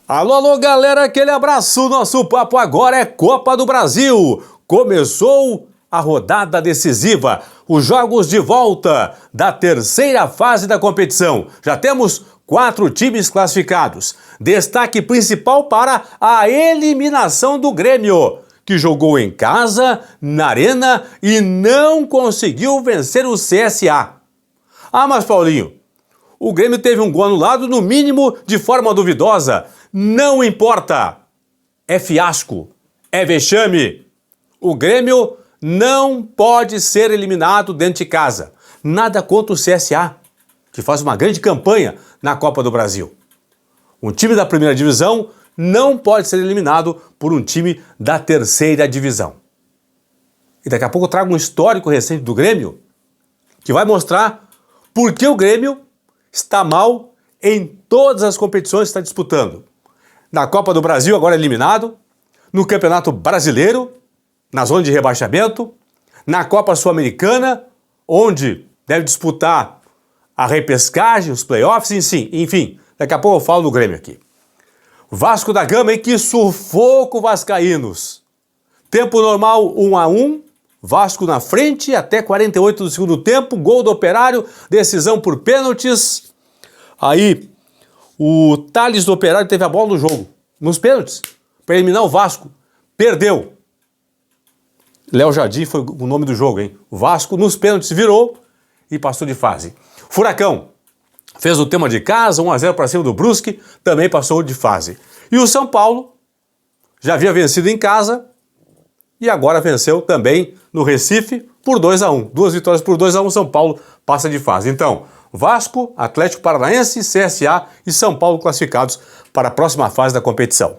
Alô, alô, galera, aquele abraço. Nosso papo agora é Copa do Brasil. Começou a rodada decisiva, os jogos de volta da terceira fase da competição. Já temos 4 times classificados. Destaque principal para a eliminação do Grêmio, que jogou em casa, na Arena e não conseguiu vencer o CSA. Ah, mas Paulinho, o Grêmio teve um gol anulado, no mínimo de forma duvidosa. Não importa. É fiasco. É vexame. O Grêmio não pode ser eliminado dentro de casa. Nada contra o CSA, que faz uma grande campanha na Copa do Brasil. Um time da primeira divisão não pode ser eliminado por um time da terceira divisão. E daqui a pouco eu trago um histórico recente do Grêmio que vai mostrar por que o Grêmio está mal em todas as competições que está disputando. Na Copa do Brasil, agora eliminado, no Campeonato Brasileiro, na zona de rebaixamento, na Copa Sul-Americana, onde deve disputar a repescagem, os playoffs, enfim, daqui a pouco eu falo do Grêmio aqui. Vasco da Gama, hein? Que sufoco vascaínos. Tempo normal 1-1, Vasco na frente até 48 do segundo tempo, gol do Operário, decisão por pênaltis. Aí o Thales do Operário teve a bola no jogo, nos pênaltis, para eliminar o Vasco. Perdeu. Léo Jardim foi o nome do jogo, hein? O Vasco nos pênaltis virou e passou de fase. Furacão fez o tema de casa, 1-0 para cima do Brusque, também passou de fase. E o São Paulo já havia vencido em casa e agora venceu também no Recife por 2-1. 2 vitórias por 2-1, São Paulo passa de fase. Então, Vasco, Atlético Paranaense, CSA e São Paulo classificados para a próxima fase da competição.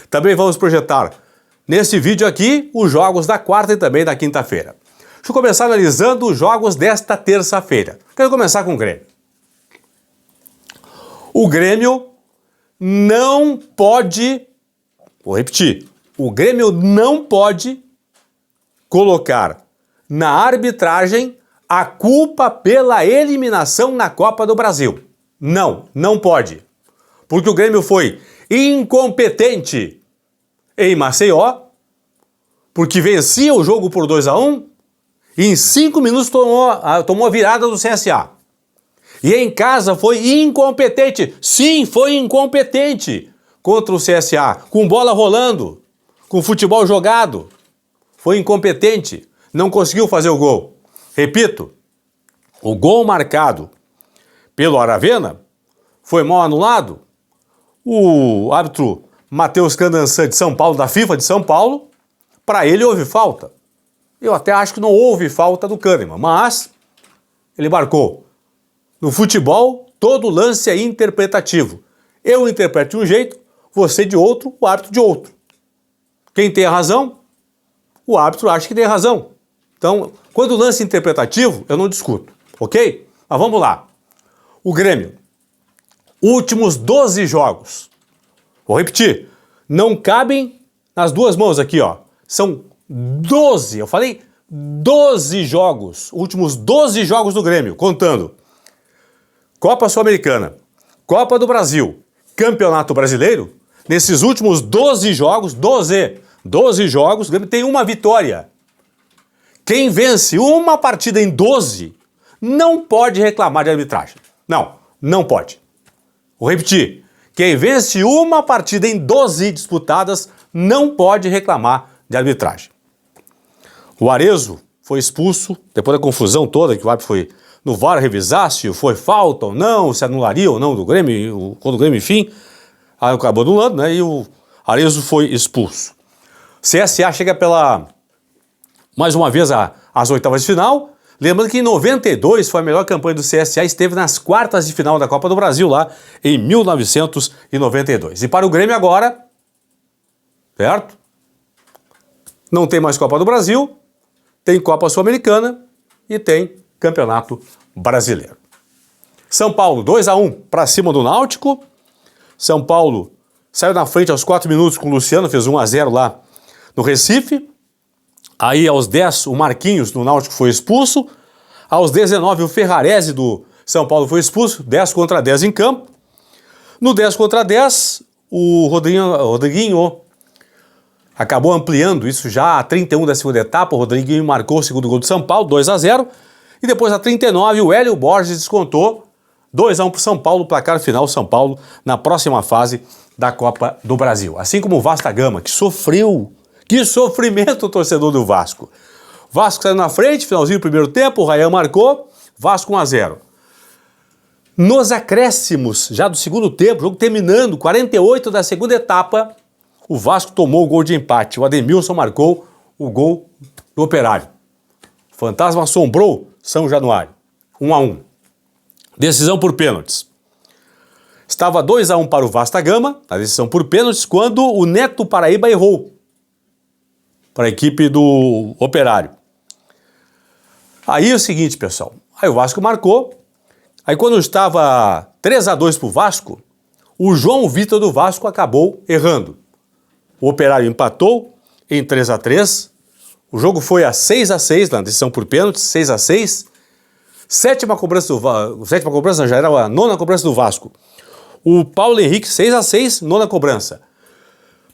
Também vamos projetar nesse vídeo aqui os jogos da quarta e também da quinta-feira. Deixa eu começar analisando os jogos desta terça-feira. Quero começar com o Grêmio. O Grêmio não pode, vou repetir, o Grêmio não pode colocar na arbitragem a culpa pela eliminação na Copa do Brasil. Não pode. Porque o Grêmio foi incompetente em Maceió, porque vencia o jogo por 2-1 e em 5 minutos tomou a virada do CSA. E em casa foi incompetente. Sim, foi incompetente contra o CSA, com bola rolando, com futebol jogado. Foi incompetente, não conseguiu fazer o gol. Repito, o gol marcado pelo Aravena foi mal anulado. O árbitro Matheus Candançã de São Paulo, da FIFA de São Paulo, para ele houve falta. Eu até acho que não houve falta do Kahneman, mas ele marcou. No futebol, todo lance é interpretativo. Eu interpreto de um jeito, você de outro, o árbitro de outro. Quem tem a razão, o árbitro acha que tem a razão. Então, quando o lance é interpretativo, eu não discuto, ok? Mas vamos lá. O Grêmio, últimos 12 jogos. Vou repetir, não cabem nas duas mãos aqui, ó. São 12, eu falei 12 jogos, últimos 12 jogos do Grêmio, contando Copa Sul-Americana, Copa do Brasil, Campeonato Brasileiro. Nesses últimos 12 jogos, 12 jogos, o Grêmio tem uma vitória. Quem vence uma partida em 12 não pode reclamar de arbitragem. Não pode. Vou repetir. Quem vence uma partida em 12 disputadas não pode reclamar de arbitragem. O Arezzo foi expulso, depois da confusão toda que o árbitro foi no VAR revisar se foi falta ou não, se anularia ou não do Grêmio, quando o Grêmio, enfim, aí acabou anulando, né? E o Arezzo foi expulso. CSA chega mais uma vez às oitavas de final. Lembrando que em 92 foi a melhor campanha do CSA, esteve nas quartas de final da Copa do Brasil lá em 1992. E para o Grêmio agora, certo? Não tem mais Copa do Brasil, tem Copa Sul-Americana e tem Campeonato Brasileiro. São Paulo 2-1 para cima do Náutico. São Paulo saiu na frente aos 4 minutos com o Luciano, fez 1-0 lá no Recife. Aí aos 10 o Marquinhos do Náutico foi expulso. Aos 19 o Ferrarese do São Paulo foi expulso, 10 contra 10 em campo. No 10 contra 10 o Rodriguinho acabou ampliando isso já a 31 da segunda etapa. O Rodriguinho marcou o segundo gol do São Paulo, 2-0. E depois, a 39, o Hélio Borges descontou 2-1 para o São Paulo, placar final São Paulo na próxima fase da Copa do Brasil. Assim como o Vasco da Gama, que sofreu. Que sofrimento o torcedor do Vasco. Vasco saiu na frente, finalzinho do primeiro tempo, o Rayan marcou, Vasco 1-0. Nos acréscimos, já do segundo tempo, jogo terminando, 48 da segunda etapa, o Vasco tomou o gol de empate. O Ademilson marcou o gol do Operário. O Fantasma assombrou São Januário. 1-1. Decisão por pênaltis. Estava 2-1 para o Vasco da Gama, a decisão por pênaltis, quando o Neto Paraíba errou para a equipe do Operário. Aí é o seguinte, pessoal. Aí o Vasco marcou. Aí quando estava 3-2 para o Vasco, o João Vitor do Vasco acabou errando. O Operário empatou em 3-3. O jogo foi a 6-6 na decisão por pênaltis, 6-6. Sétima cobrança do Vasco. Sétima cobrança já era a nona cobrança do Vasco. O Paulo Henrique, 6-6, nona cobrança.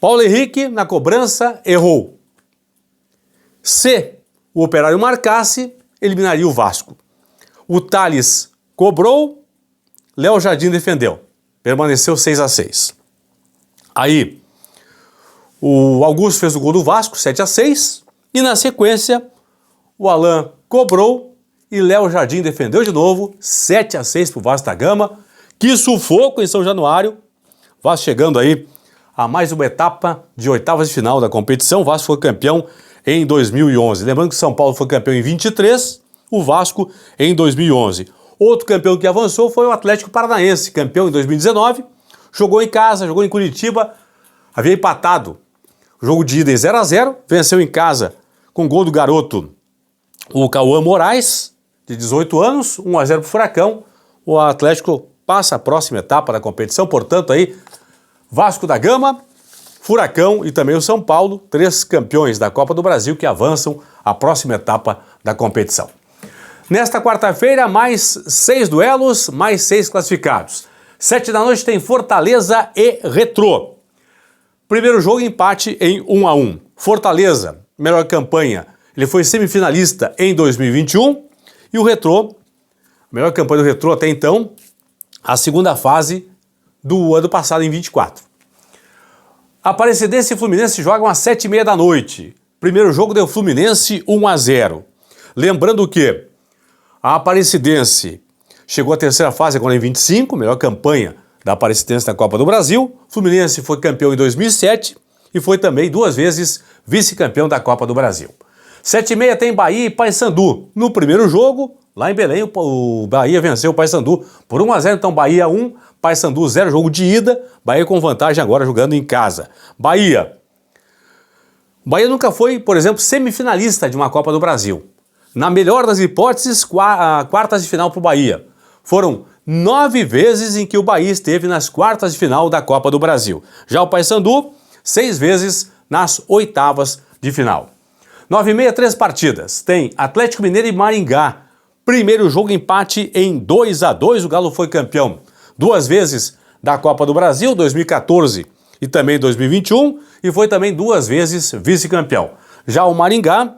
Paulo Henrique, na cobrança, errou. Se o Operário marcasse, eliminaria o Vasco. O Thales cobrou, Léo Jardim defendeu. Permaneceu 6-6. Aí, o Augusto fez o gol do Vasco, 7-6. E na sequência, o Alan cobrou e Léo Jardim defendeu de novo, 7-6 para o Vasco da Gama. Que sufoco em São Januário. Vasco chegando aí a mais uma etapa de oitavas de final da competição. O Vasco foi campeão em 2011. Lembrando que São Paulo foi campeão em 23, o Vasco em 2011. Outro campeão que avançou foi o Atlético Paranaense, campeão em 2019. Jogou em casa, jogou em Curitiba, havia empatado o jogo de ida em 0-0, venceu em casa com gol do garoto, o Cauã Moraes, de 18 anos, 1-0 para o Furacão. O Atlético passa a próxima etapa da competição, portanto aí, Vasco da Gama, Furacão e também o São Paulo, 3 campeões da Copa do Brasil que avançam à próxima etapa da competição. Nesta quarta-feira, mais 6 duelos, mais 6 classificados. 7 da noite tem Fortaleza e Retrô. Primeiro jogo, empate em 1-1. Fortaleza, melhor campanha, ele foi semifinalista em 2021 e o Retrô, melhor campanha do Retrô até então, a segunda fase do ano passado em 24. Aparecidense e Fluminense jogam às 7h30 da noite. Primeiro jogo deu Fluminense 1-0. Lembrando que a Aparecidense chegou à terceira fase agora em 25, melhor campanha da Aparecidense na Copa do Brasil. Fluminense foi campeão em 2007 e foi também 2 vezes vice-campeão da Copa do Brasil. 7h30 tem Bahia e Paysandu. No primeiro jogo, lá em Belém, o Bahia venceu o Paysandu por 1-0, então Bahia 1, Paysandu 0, jogo de ida, Bahia com vantagem agora jogando em casa. Bahia nunca foi, por exemplo, semifinalista de uma Copa do Brasil. Na melhor das hipóteses, quartas de final para o Bahia. Foram 9 vezes em que o Bahia esteve nas quartas de final da Copa do Brasil. Já o Paysandu, 6 vezes nas oitavas de final. 9h30, 3 partidas. Tem Atlético Mineiro e Maringá. Primeiro jogo, empate em 2-2. O Galo foi campeão 2 vezes da Copa do Brasil, 2014 e também 2021, e foi também 2 vezes vice-campeão. Já o Maringá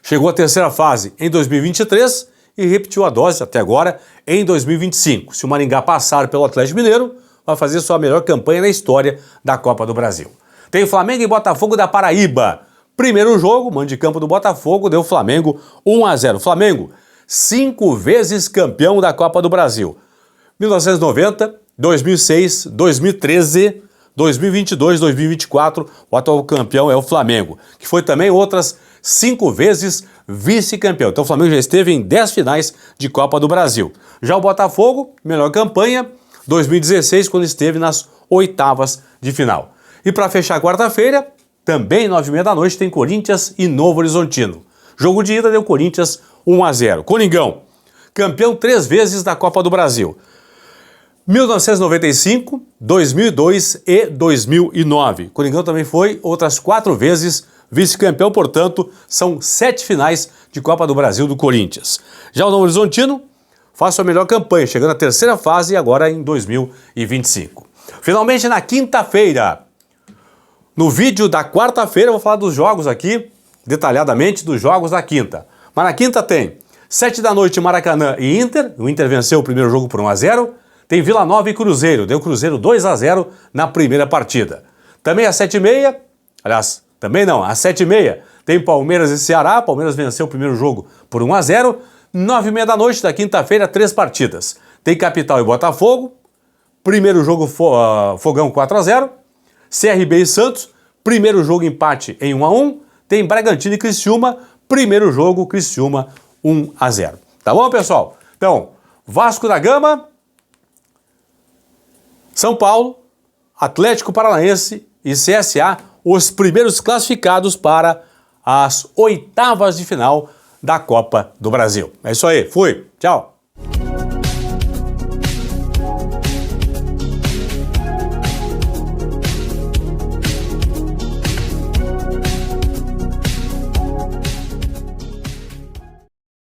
chegou à terceira fase em 2023 e repetiu a dose até agora em 2025. Se o Maringá passar pelo Atlético Mineiro, vai fazer sua melhor campanha na história da Copa do Brasil. Tem Flamengo e Botafogo da Paraíba. Primeiro jogo, mando de campo do Botafogo, deu Flamengo 1-0. Flamengo, 5 vezes campeão da Copa do Brasil. 1990, 2006, 2013, 2022, 2024, o atual campeão é o Flamengo, que foi também outras 5 vezes vice-campeão. Então o Flamengo já esteve em 10 finais de Copa do Brasil. Já o Botafogo, melhor campanha, 2016, quando esteve nas oitavas de final. E para fechar a quarta-feira, também 9h30 da noite, tem Corinthians e Novo Horizontino. Jogo de ida deu Corinthians 1-0. Coringão, campeão 3 vezes da Copa do Brasil. 1995, 2002 e 2009. Coringão também foi outras 4 vezes vice-campeão, portanto, são 7 finais de Copa do Brasil do Corinthians. Já o Novo Horizontino faz sua melhor campanha, chegando à terceira fase agora em 2025. Finalmente, na quinta-feira, no vídeo da quarta-feira, eu vou falar dos jogos aqui, detalhadamente dos jogos da quinta. Mas na quinta tem 7 da noite, Maracanã e Inter. O Inter venceu o primeiro jogo por 1-0. Tem Vila Nova e Cruzeiro. Deu Cruzeiro 2-0 na primeira partida. Também às 7h30, aliás, também não, às 7h30 tem Palmeiras e Ceará. Palmeiras venceu o primeiro jogo por 1-0. 9h30 da noite da quinta-feira, 3 partidas. Tem Capital e Botafogo. Primeiro jogo Fogão 4-0. CRB e Santos. Primeiro jogo empate em 1-1. Tem Bragantino e Criciúma. Primeiro jogo Criciúma 1-0. Tá bom, pessoal? Então, Vasco da Gama, São Paulo, Atlético Paranaense e CSA, os primeiros classificados para as oitavas de final da Copa do Brasil. É isso aí. Fui. Tchau.